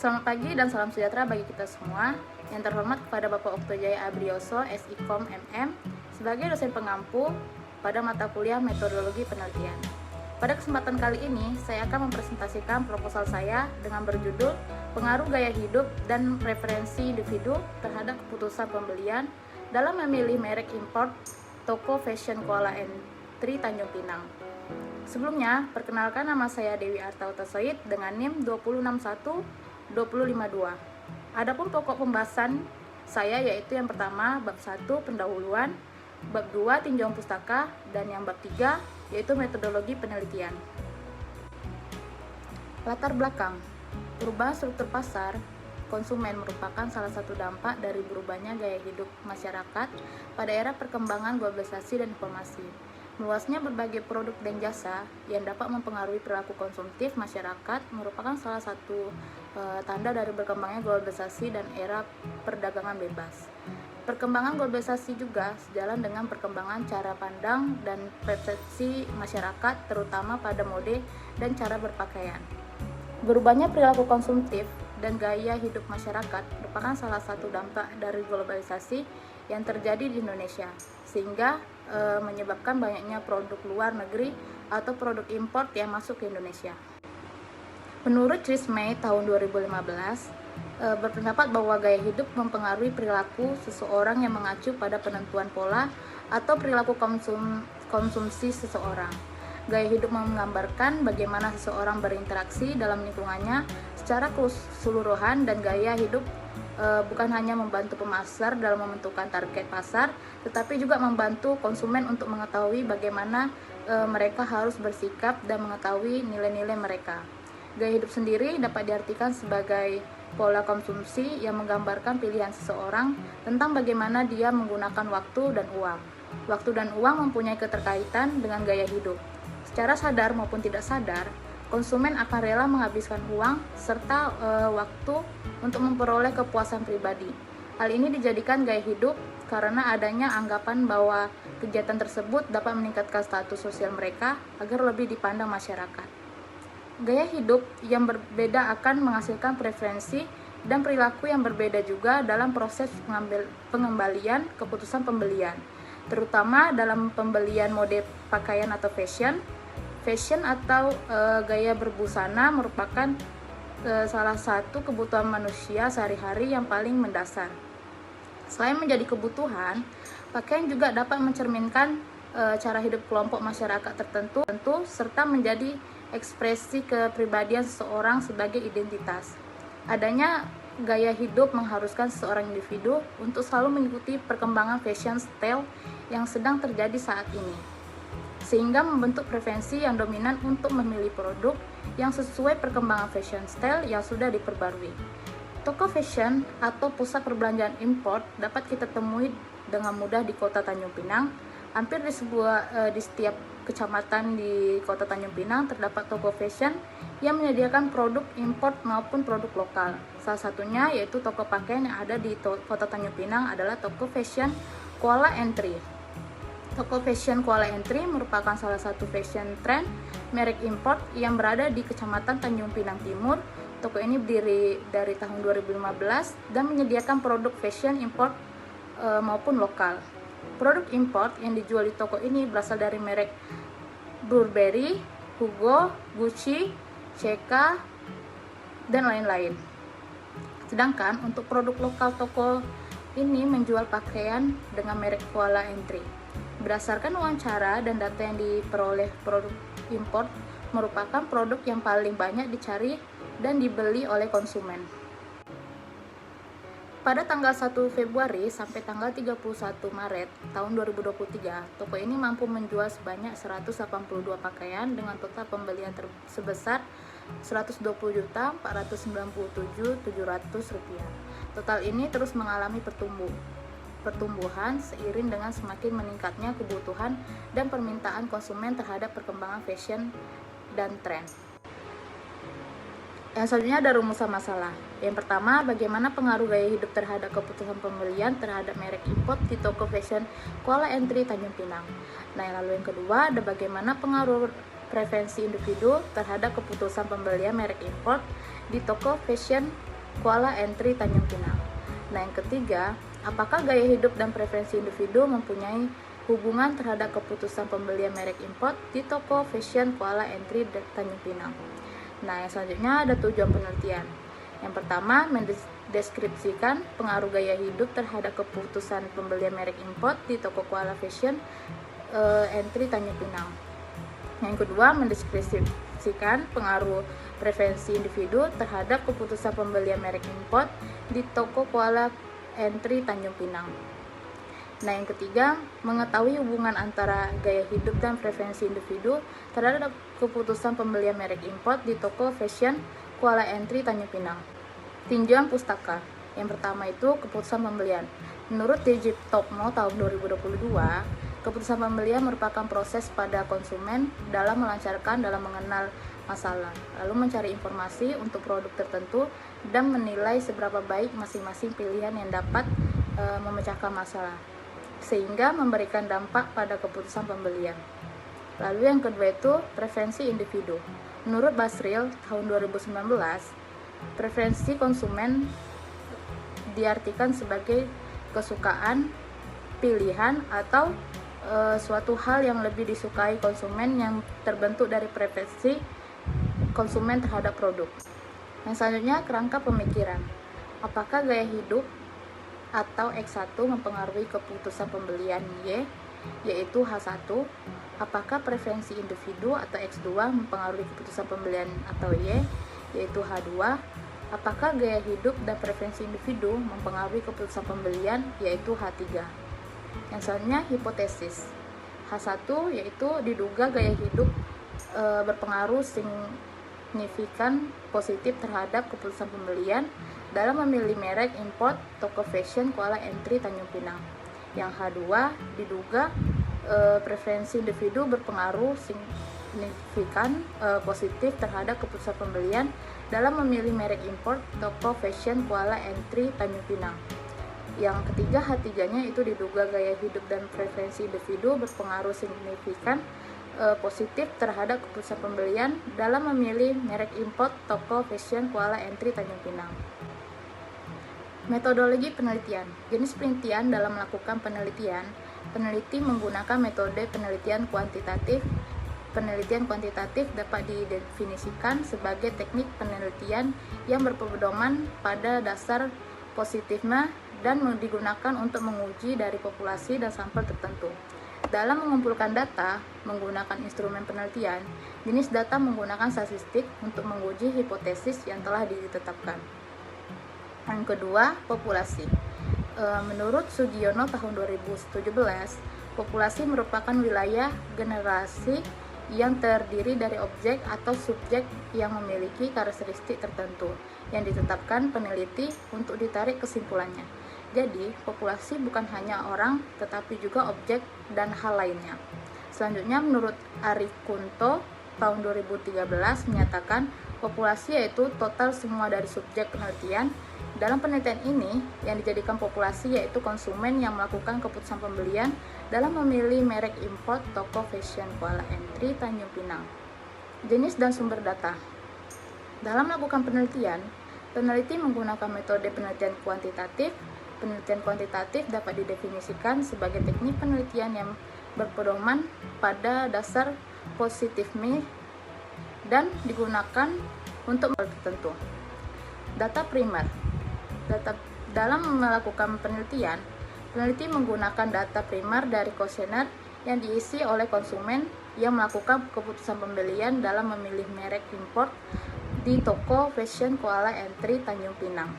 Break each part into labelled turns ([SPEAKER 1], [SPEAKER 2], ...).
[SPEAKER 1] Selamat pagi dan salam sejahtera bagi kita semua. Yang terhormat kepada Bapak Oktojaya Abrioso, SIKOM MM, sebagai dosen pengampu pada mata kuliah Metodologi Penelitian. Pada kesempatan kali ini, saya akan mempresentasikan proposal saya dengan berjudul Pengaruh Gaya Hidup dan Preferensi Individu terhadap Keputusan Pembelian dalam Memilih Merek Import Toko Fashion Kuala Entry Tanjung Pinang. Sebelumnya, perkenalkan nama saya Dewi Artauta Soid dengan NIM 2061252. Adapun pokok pembahasan saya yaitu yang pertama bab 1 pendahuluan, bab 2 tinjauan pustaka, dan yang bab 3 yaitu metodologi penelitian. Latar belakang. Perubahan struktur pasar konsumen merupakan salah satu dampak dari berubahnya gaya hidup masyarakat pada era perkembangan globalisasi dan informasi. Meluasnya berbagai produk dan jasa yang dapat mempengaruhi perilaku konsumtif masyarakat merupakan salah satu tanda dari berkembangnya globalisasi dan era perdagangan bebas. Perkembangan globalisasi juga sejalan dengan perkembangan cara pandang dan persepsi masyarakat, terutama pada mode dan cara berpakaian. Berubahnya perilaku konsumtif dan gaya hidup masyarakat merupakan salah satu dampak dari globalisasi yang terjadi di Indonesia, sehingga menyebabkan banyaknya produk luar negeri atau produk impor yang masuk ke Indonesia. Menurut Chris May tahun 2015, berpendapat bahwa gaya hidup mempengaruhi perilaku seseorang yang mengacu pada penentuan pola atau perilaku konsumsi seseorang. Gaya hidup menggambarkan bagaimana seseorang berinteraksi dalam lingkungannya secara keseluruhan, dan gaya hidup bukan hanya membantu pemasar dalam menentukan target pasar, tetapi juga membantu konsumen untuk mengetahui bagaimana mereka harus bersikap dan mengetahui nilai-nilai mereka. Gaya hidup sendiri dapat diartikan sebagai pola konsumsi yang menggambarkan pilihan seseorang tentang bagaimana dia menggunakan waktu dan uang. Waktu dan uang mempunyai keterkaitan dengan gaya hidup. Secara sadar maupun tidak sadar, konsumen akan rela menghabiskan uang serta waktu untuk memperoleh kepuasan pribadi. Hal ini dijadikan gaya hidup karena adanya anggapan bahwa kegiatan tersebut dapat meningkatkan status sosial mereka agar lebih dipandang masyarakat. Gaya hidup yang berbeda akan menghasilkan preferensi dan perilaku yang berbeda juga dalam proses pengembalian keputusan pembelian, terutama dalam pembelian mode pakaian atau fashion. Fashion atau gaya berbusana merupakan salah satu kebutuhan manusia sehari-hari yang paling mendasar. Selain menjadi kebutuhan, pakaian juga dapat mencerminkan cara hidup kelompok masyarakat tertentu serta menjadi ekspresi kepribadian seseorang sebagai identitas. Adanya gaya hidup mengharuskan seseorang individu untuk selalu mengikuti perkembangan fashion style yang sedang terjadi saat ini, sehingga membentuk preferensi yang dominan untuk memilih produk yang sesuai perkembangan fashion style yang sudah diperbarui. Toko fashion atau pusat perbelanjaan import dapat kita temui dengan mudah di kota Tanjung Pinang. Hampir di setiap kecamatan di kota Tanjung Pinang terdapat toko fashion yang menyediakan produk import maupun produk lokal. Salah satunya yaitu toko pakaian yang ada di kota Tanjung Pinang adalah toko fashion Kuala Entry. Toko fashion Kuala Entry merupakan salah satu fashion trend merek import yang berada di Kecamatan Tanjung Pinang Timur. Toko ini berdiri dari tahun 2015 dan menyediakan produk fashion import maupun lokal. Produk import yang dijual di toko ini berasal dari merek Burberry, Hugo, Gucci, CK, dan lain-lain. Sedangkan untuk produk lokal, toko ini menjual pakaian dengan merek Kuala Entry. Berdasarkan wawancara dan data yang diperoleh, produk import merupakan produk yang paling banyak dicari dan dibeli oleh konsumen. Pada tanggal 1 Februari sampai tanggal 31 Maret tahun 2023, toko ini mampu menjual sebanyak 182 pakaian dengan total pembelian sebesar Rp497.700. Total ini terus mengalami pertumbuhan seiring dengan semakin meningkatnya kebutuhan dan permintaan konsumen terhadap perkembangan fashion dan tren. Yang selanjutnya ada rumusan masalah. Yang pertama, bagaimana pengaruh gaya hidup terhadap keputusan pembelian terhadap merek import di toko fashion Kuala Entry Tanjung Pinang. Nah, lalu yang kedua, ada bagaimana pengaruh preferensi individu terhadap keputusan pembelian merek import di toko fashion Kuala Entry Tanjung Pinang. Nah, yang ketiga, apakah gaya hidup dan preferensi individu mempunyai hubungan terhadap keputusan pembelian merek import di toko fashion Kuala Entry Tanjung Pinang? Nah, yang selanjutnya ada tujuan penelitian. Yang pertama, mendeskripsikan pengaruh gaya hidup terhadap keputusan pembelian merek import di toko Kuala Fashion Entry Tanjung Pinang. Yang kedua, mendeskripsikan pengaruh preferensi individu terhadap keputusan pembelian merek import di toko Kuala Entry Tanjung Pinang. Nah, yang ketiga, mengetahui hubungan antara gaya hidup dan preferensi individu terhadap keputusan pembelian merek import di toko fashion Kuala Entry Tanjung Pinang. Tinjauan pustaka. Yang pertama itu keputusan pembelian. Menurut Digitopmo tahun 2022, keputusan pembelian merupakan proses pada konsumen dalam melancarkan dalam mengenal masalah, lalu mencari informasi untuk produk tertentu dan menilai seberapa baik masing-masing pilihan yang dapat memecahkan masalah, sehingga memberikan dampak pada keputusan pembelian. Lalu yang kedua itu preferensi individu. Menurut Basril tahun 2019, preferensi konsumen diartikan sebagai kesukaan, pilihan, atau suatu hal yang lebih disukai konsumen yang terbentuk dari preferensi konsumen terhadap produk. Yang selanjutnya, kerangka pemikiran. Apakah gaya hidup atau X1 mempengaruhi keputusan pembelian Y, yaitu H1? Apakah preferensi individu atau X2 mempengaruhi keputusan pembelian atau Y, yaitu H2? Apakah gaya hidup dan preferensi individu mempengaruhi keputusan pembelian, yaitu H3? Yang selanjutnya, hipotesis. H1 yaitu diduga gaya hidup berpengaruh signifikan positif terhadap keputusan pembelian dalam memilih merek import toko fashion Kuala Entry Tanjung Pinang. Yang H2 diduga preferensi individu berpengaruh signifikan positif terhadap keputusan pembelian dalam memilih merek import toko fashion Kuala Entry Tanjung Pinang. Yang ketiga, H3-nya itu diduga gaya hidup dan preferensi individu berpengaruh signifikan positif terhadap keputusan pembelian dalam memilih merek import toko fashion Kuala Entry Tanjung Pinang. Metodologi penelitian. Jenis penelitian dalam melakukan penelitian, peneliti menggunakan metode penelitian kuantitatif. Penelitian kuantitatif dapat didefinisikan sebagai teknik penelitian yang berpedoman pada dasar positifnya dan digunakan untuk menguji dari populasi dan sampel tertentu. Dalam mengumpulkan data menggunakan instrumen penelitian, jenis data menggunakan statistik untuk menguji hipotesis yang telah ditetapkan. Yang kedua, populasi. Menurut Sugiono tahun 2017, populasi merupakan wilayah generasi yang terdiri dari objek atau subjek yang memiliki karakteristik tertentu yang ditetapkan peneliti untuk ditarik kesimpulannya. Jadi, populasi bukan hanya orang, tetapi juga objek dan hal lainnya. Selanjutnya, menurut Ari Kunto tahun 2013 menyatakan populasi yaitu total semua dari subjek penelitian. Dalam penelitian ini, yang dijadikan populasi yaitu konsumen yang melakukan keputusan pembelian dalam memilih merek import toko fashion Kuala Entry Tanjung Pinang. Jenis dan sumber data. Dalam melakukan penelitian, peneliti menggunakan metode penelitian kuantitatif. Penelitian kuantitatif dapat didefinisikan sebagai teknik penelitian yang berpedoman pada dasar positifme dan digunakan untuk tertentu. Data primer. Dalam melakukan penelitian, peneliti menggunakan data primer dari kuesioner yang diisi oleh konsumen yang melakukan keputusan pembelian dalam memilih merek import di toko fashion Kuala Entry Tanjung Pinang.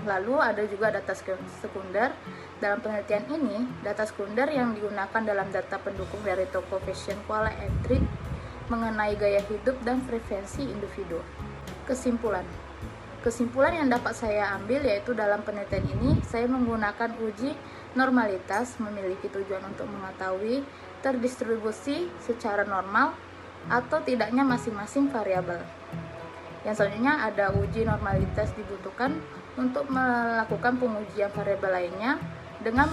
[SPEAKER 1] Lalu ada juga data sekunder. Dalam penelitian ini, data sekunder yang digunakan dalam data pendukung dari toko fashion Kuala Entry mengenai gaya hidup dan preferensi individu. Kesimpulan yang dapat saya ambil yaitu dalam penelitian ini, saya menggunakan uji normalitas memiliki tujuan untuk mengetahui terdistribusi secara normal atau tidaknya masing-masing variabel. Yang selanjutnya ada uji normalitas dibutuhkan untuk melakukan pengujian variabel lainnya dengan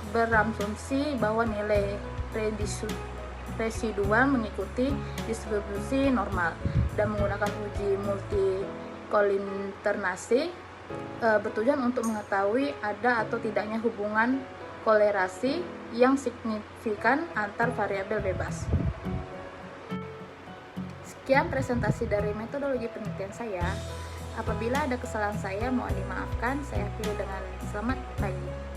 [SPEAKER 1] berasumsi bahwa nilai residual mengikuti distribusi normal dan menggunakan uji multi kolinternasi bertujuan untuk mengetahui ada atau tidaknya hubungan kolerasi yang signifikan antar variabel bebas. Sekian presentasi dari metodologi penelitian saya. Apabila ada kesalahan saya, mohon dimaafkan. Saya akhiri dengan selamat pagi.